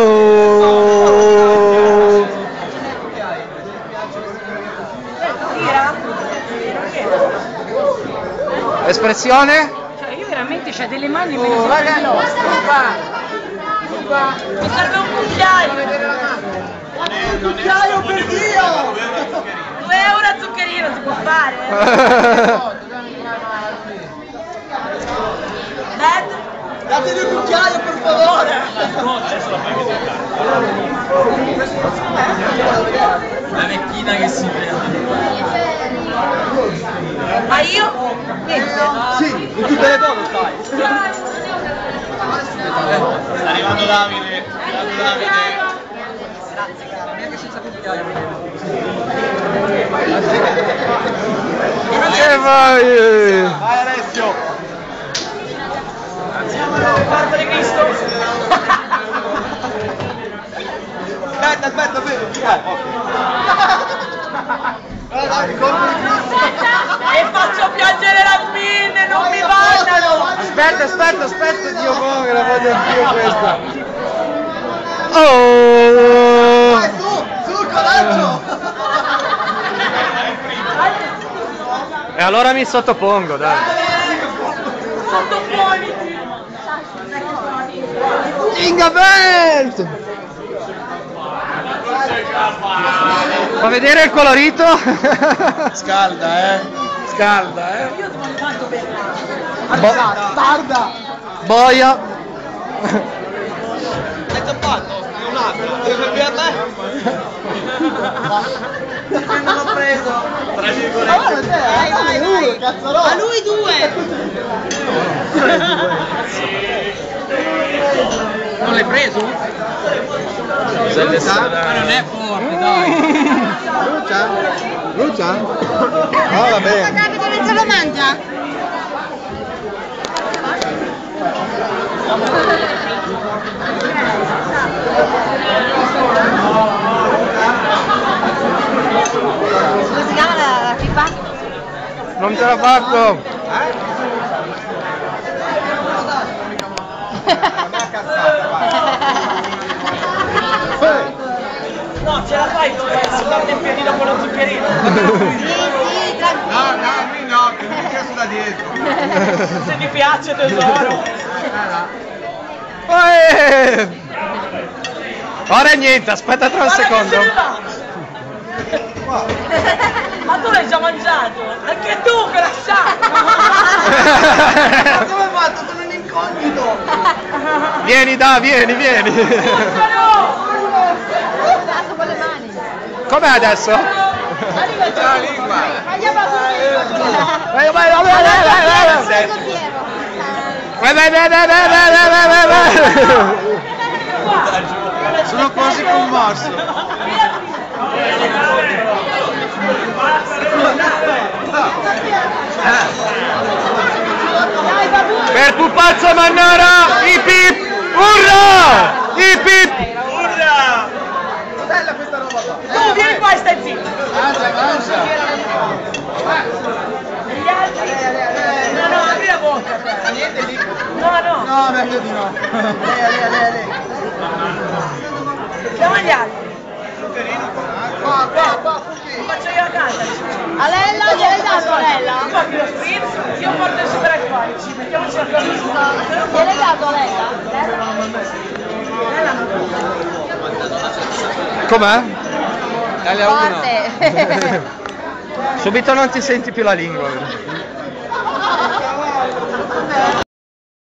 Oh! Espressione? Cioè io veramente c'ho delle mani e me ne sono addosso. Mi serve un cucchiaio. Un cucchiaio per Dio! 2 euro a zuccherino si può fare? Bad? Datemi un cucchiaio per favore! La vecchina che si prende. Ma io? Sì, in tutte le donne stai! Sta arrivando Davide. Neanche senza cucchiaio. E vai! Vai Alessio! Guarda di Cristo! Aspetta, vedo! E faccio piangere la pinne, non mi bannano! Aspetta, Dio buono che la voglio anch'io questa. Oh! Vai su, coraggio! E allora mi sottopongo, dai. Sottoponiti! Ingabelt! Fa vedere il colorito? Scalda, Scalda, Io ti mando tanto bene! Tarda! Boia. Hai già fatto? È un'altra. Devi per me? Non l'ho preso. Tra virgolette. Vai. Cazzarò. A lui 2! Non l'hai preso? Ma non è forte, dai. Lucia? Ah, va bene. Davide non se lo mangia? Come si chiama la tipa? Non ce l'ha fatto. No, ce la fai tu adesso, dammi il piedino con lo zuccherino. No, che mi piace da dietro. Se mi piace tesoro. Ora niente, aspetta tra un Guarda che secondo. se ne va. Ma tu l'hai già mangiato? Anche tu che la sai! Ma come hai fatto? Sono un incognito. Vieni, vieni. Con le mani. Com'è adesso? C'è la lingua. Sono quasi commosso. Per Pupazzo Mannara, ip ip, urra! Ip ip! Urra! Bella questa roba qua. Tu vieni qua e stai zitto! Mangia. E gli altri? No, apri la bocca! Niente lì. No! No, meglio di no. Lei. Siamo agli altri! Qua, così. Faccio io a casa! Alella, gliel'hai dato Alella? Tu porti lo spritz, io porto il super alcolici, mettiamoci d'accordo su Gliel'hai dato Alella? Com'è? Forte! Subito non ti senti più la lingua.